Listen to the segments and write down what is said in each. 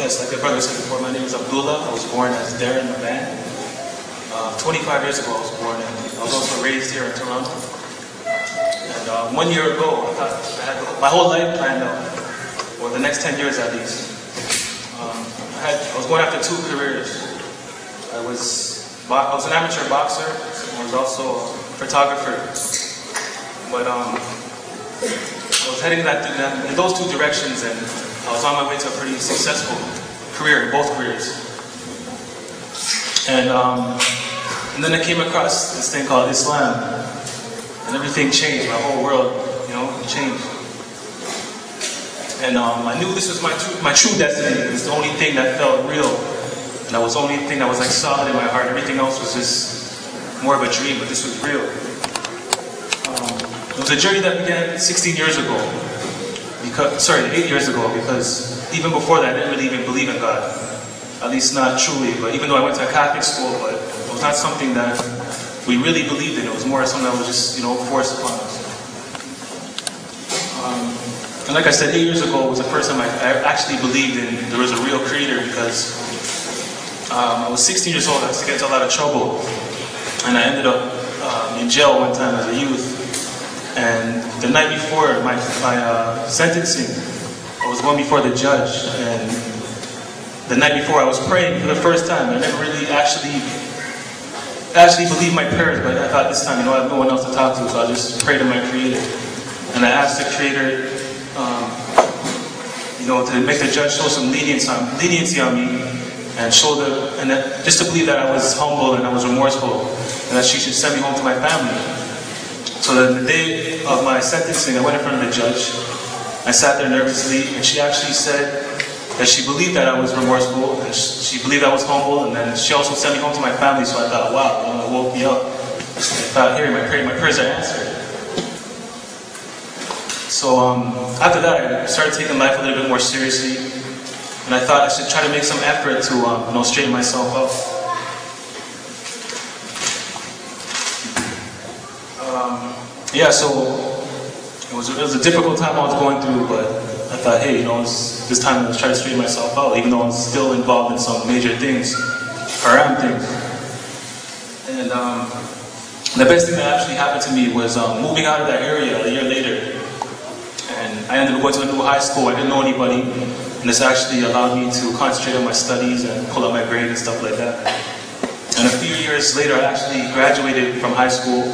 Yes, like the brother said before, my name is Abdullah. I was born as Laban. 25 years ago I was born, and I was also raised here in Toronto. And 1 year ago, I thought I had my whole life planned out, or the next 10 years at least. I was going after two careers. I was an amateur boxer. I was also a photographer. But I was heading in those two directions, and I was on my way to a pretty successful career in both careers. And then I came across this thing called Islam, and everything changed. My whole world, changed. And I knew this was my true destiny. It was the only thing that felt real, and that was the only thing that was like solid in my heart. Everything else was just more of a dream, but this was real. It was a journey that began 16 years ago. 8 years ago, because even before that, I didn't really even believe in God. At least not truly, but even though I went to a Catholic school, but it was not something that we really believed in. It was more something that was just, forced upon us. And like I said, 8 years ago was the first time I actually believed there was a real creator, because I was 16 years old. I used to get into a lot of trouble, and I ended up in jail one time as a youth. And the night before my sentencing, I was going before the judge, and the night before I was praying for the first time. I never really actually believed my prayers, but I thought this time, I have no one else to talk to, so I just prayed to my Creator. And I asked the Creator, to make the judge show some leniency on me, and just to believe that I was humble and I was remorseful, and that she should send me home to my family. So then the day of my sentencing, I went in front of the judge. I sat there nervously, and she actually said that she believed that I was remorseful, and she believed I was humble, and then she also sent me home to my family. So I thought, wow, it woke me up. I thought, here, my prayers are answered. So after that, I started taking life a little bit more seriously, and I thought I should try to make some effort to straighten myself up. So it was a difficult time I was going through, but I thought, hey, this time I was trying to straighten myself out, even though I was still involved in some major things, haram things. And the best thing that actually happened to me was moving out of that area a year later. And I ended up going to a new high school. I didn't know anybody, and this actually allowed me to concentrate on my studies and pull up my grade and stuff like that. And a few years later, I actually graduated from high school,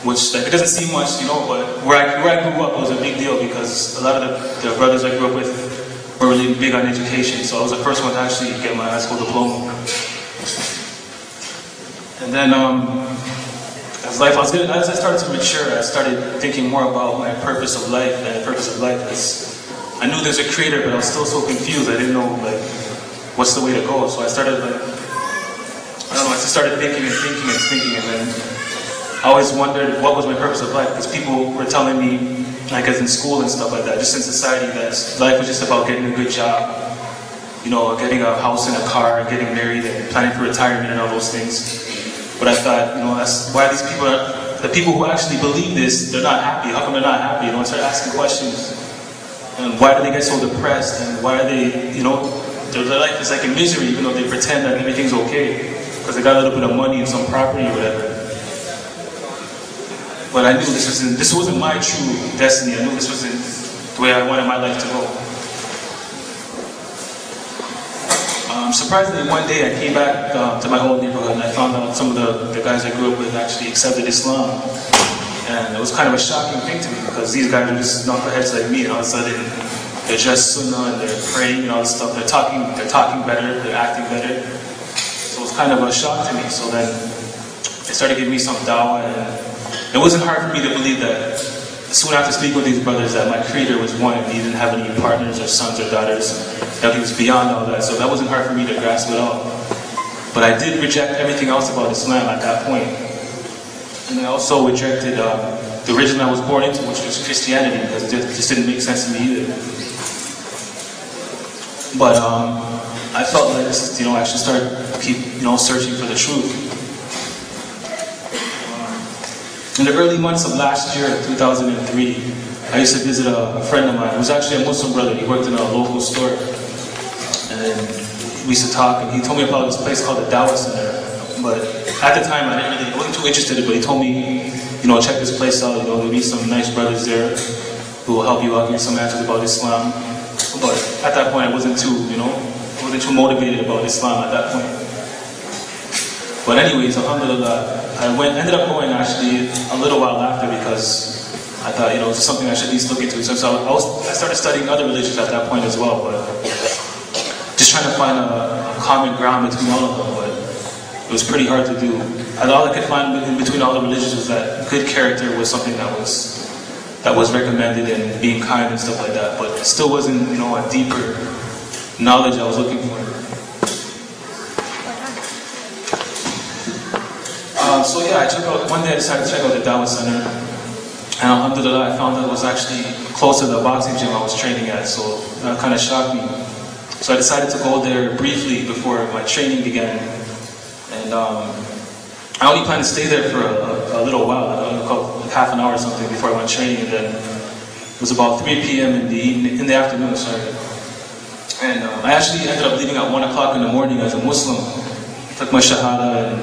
which it doesn't seem much, but where I grew up was a big deal, because a lot of the brothers I grew up with were really big on education. So I was the first one to actually get my high school diploma. And then as I started to mature, I started thinking more about my purpose of life. And the purpose of life is, I knew there's a creator, but I was still so confused. I didn't know what's the way to go. So I started I just started thinking, and then I always wondered what was my purpose of life, because people were telling me, like as in school and stuff like that, just in society, that life was just about getting a good job, getting a house and a car, and getting married, and planning for retirement and all those things. But I thought, that's why these people the people who actually believe this, they're not happy. How come they're not happy? I started asking questions. And why do they get so depressed? And why are they, their life is like in misery, even though they pretend that everything's okay, because they got a little bit of money and some property or whatever. But I knew this wasn't my true destiny. I knew this wasn't the way I wanted my life to go. Surprisingly, one day I came back to my old neighborhood, and I found out some of the guys I grew up with actually accepted Islam. And it was kind of a shocking thing to me, because these guys are just knuckleheads like me, and all of a sudden they're dressed sunnah and they're praying and all this stuff. They're talking better, they're acting better. So it was kind of a shock to me. So then they started giving me some dawah, and it wasn't hard for me to believe that soon after speaking with these brothers that my Creator was one, and He didn't have any partners or sons or daughters, that He was beyond all that. So that wasn't hard for me to grasp at all. But I did reject everything else about Islam at that point. And I also rejected the religion I was born into, which was Christianity, because it just didn't make sense to me either. But I felt like I should keep searching for the truth. In the early months of last year, 2003, I used to visit a friend of mine. He was actually a Muslim brother. He worked in a local store. And and we used to talk, and he told me about this place called the Dawah Center. But at the time, I wasn't too interested, but he told me, check this place out, there'll be some nice brothers there who will help you out, give you some answers about Islam. But at that point, I wasn't too motivated about Islam at that point. But anyways, alhamdulillah, I ended up going actually a little while after because I thought, it's something I should at least look into. So I started studying other religions at that point as well, but just trying to find a common ground between all of them, but it was pretty hard to do. And all I could find in between all the religions was that good character was something that was recommended, and being kind and stuff like that, but it still wasn't, a deeper knowledge I was looking for. So yeah, one day I decided to check out the Dawah Center, and alhamdulillah, I found that it was actually close to the boxing gym I was training at, so that kind of shocked me. So I decided to go there briefly before my training began, and I only planned to stay there for a little while, like half an hour or something before I went training, and then it was about 3 p.m. in the afternoon, and I actually ended up leaving at 1 o'clock in the morning as a Muslim. Took my shahada, and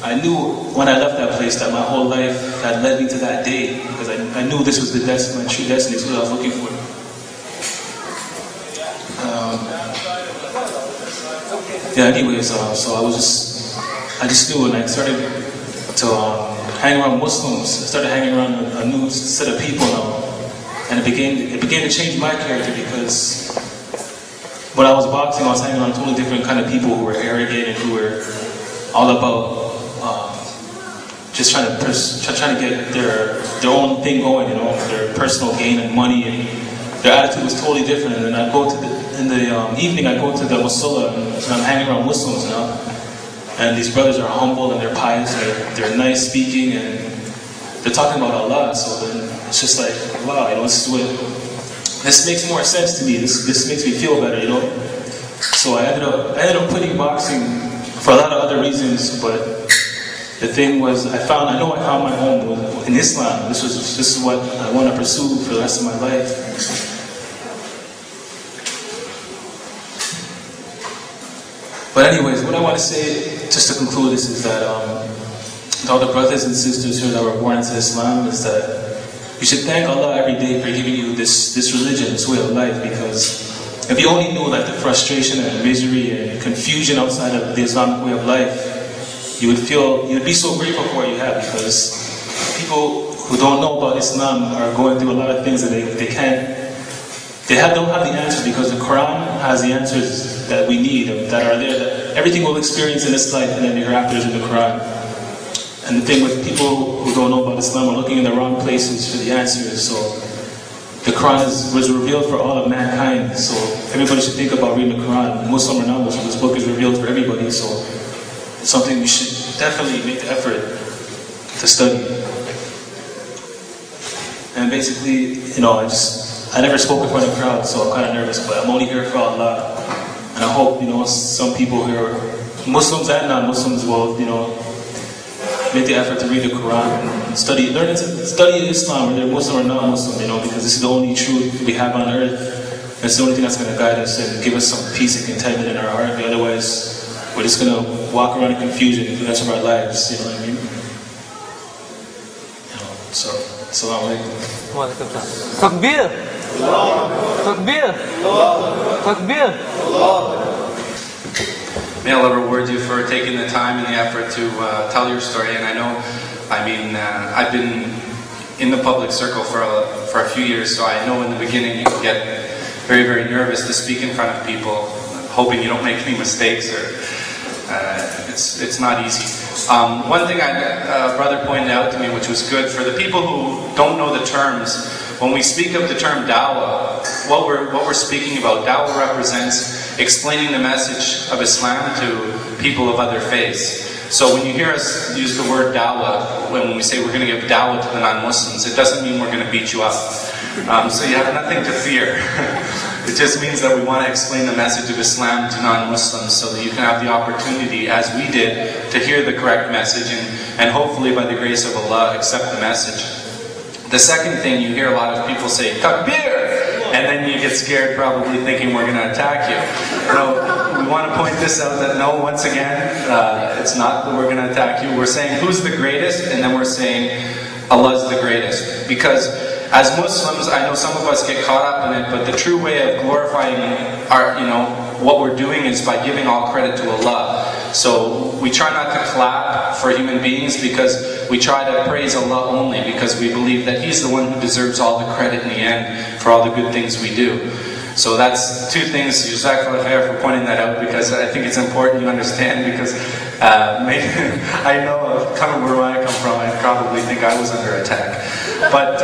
I knew when I left that place that my whole life had led me to that day, because I knew this was my true destiny. This was what I was looking for. Anyways, so I just knew, and I started to hang around Muslims. I started hanging around a new set of people now, and it began to change my character, because when I was boxing, I was hanging around totally different kind of people who were arrogant and who were all about just trying to get their own thing going, their personal gain and money, and their attitude was totally different. And then in the evening, I go to the musalla, and I'm hanging around Muslims now, and these brothers are humble and they're pious, and they're nice speaking, and they're talking about Allah. So then it's just like, wow, this makes more sense to me. This makes me feel better, So I ended up quitting boxing for a lot of other reasons, but the thing was, I found my home in Islam. This is what I want to pursue for the rest of my life. But anyways, what I want to say, just to conclude this, is that to all the brothers and sisters here that were born into Islam, is that you should thank Allah every day for giving you this religion, this way of life, because if you only knew like the frustration and misery and confusion outside of the Islamic way of life, you would be so grateful for what you have, because people who don't know about Islam are going through a lot of things that they don't have the answers, because the Quran has the answers that we need, that are there, that everything we'll experience in this life and then the hereafter is in the Quran. And the thing with people who don't know about Islam are looking in the wrong places for the answers. So the Quran was revealed for all of mankind, so everybody should think about reading the Quran. Muslim or non-Muslim, this book is revealed for everybody, so it's something we should definitely make the effort to study. And basically, I never spoke in front of a crowd, so I'm kind of nervous, but I'm only here for Allah. And I hope, some people here, Muslims and non-Muslims, will, make the effort to read the Quran and study Islam, whether they're Muslim or non-Muslim, because this is the only truth we have on earth. It's the only thing that's going to guide us and give us some peace and contentment in our heart. Otherwise, we're just going to walk around in confusion for the rest of our lives, you know what I mean? So, assalamu alaikum. Wa alaikum salam. Takbir! Takbir! Takbir! May Allah reward you for taking the time and the effort to tell your story. And I know, I've been in the public circle for a few years, so I know in the beginning you can get very, very nervous to speak in front of people, hoping you don't make any mistakes, or it's not easy. One thing a brother pointed out to me, which was good, for the people who don't know the terms, when we speak of the term dawah, what we're speaking about, dawah represents explaining the message of Islam to people of other faiths. So when you hear us use the word dawah, when we say we're going to give dawah to the non-Muslims, it doesn't mean we're going to beat you up. So you have nothing to fear. It just means that we want to explain the message of Islam to non-Muslims, so that you can have the opportunity, as we did, to hear the correct message, and hopefully by the grace of Allah accept the message. The second thing, you hear a lot of people say, Takbir! And then you get scared, probably thinking we're going to attack you. No, this out that no, once again, it's not that we're going to attack you. We're saying who's the greatest, and then we're saying Allah's the greatest. Because as Muslims, I know some of us get caught up in it, but the true way of glorifying our, what we're doing is by giving all credit to Allah. So we try not to clap for human beings, because we try to praise Allah only, because we believe that He's the one who deserves all the credit in the end for all the good things we do. So that's two things. Jazakallah khair for pointing that out, because I think it's important you understand, because I know coming where I come from, I probably think I was under attack. But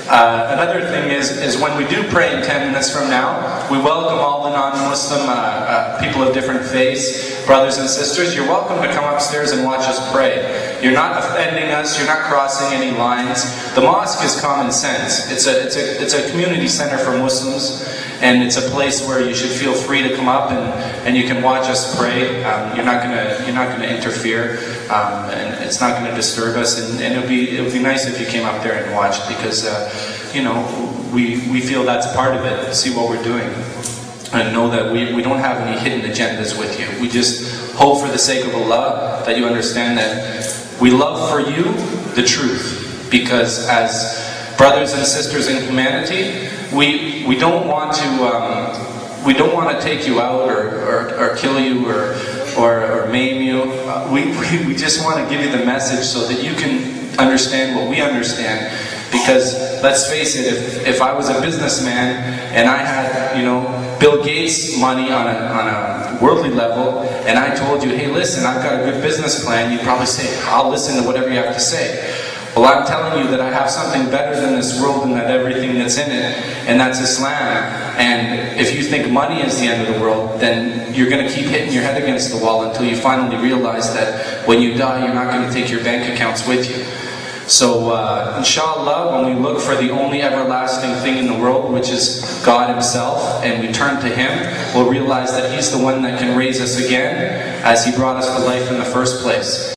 another thing is when we do pray in 10 minutes from now, we welcome all the non-Muslim people of different faiths, brothers and sisters. You're welcome to come upstairs and watch us pray. You're not offending us, you're not crossing any lines. The mosque is common sense. It's a community center for Muslims, and it's a place where you should feel free to come up and you can watch us pray. You're not gonna interfere, and it's not gonna disturb us. And it would be nice if you came up there and watched, because we feel that's part of it. See what we're doing, and know that we don't have any hidden agendas with you. We just hope, for the sake of Allah, that you understand that we love for you the truth, because as brothers and sisters in humanity, we don't want to take you out or kill you or maim you. We just want to give you the message so that you can understand what we understand. Because let's face it, if I was a businessman and I had Bill Gates money on a worldly level, and I told you, hey, listen, I've got a good business plan, you'd probably say, I'll listen to whatever you have to say. Well, I'm telling you that I have something better than this world and that everything that's in it, and that's Islam. And if you think money is the end of the world, then you're going to keep hitting your head against the wall until you finally realize that when you die, you're not going to take your bank accounts with you. So, inshallah, when we look for the only everlasting thing in the world, which is God Himself, and we turn to Him, we'll realize that He's the one that can raise us again, as He brought us to life in the first place.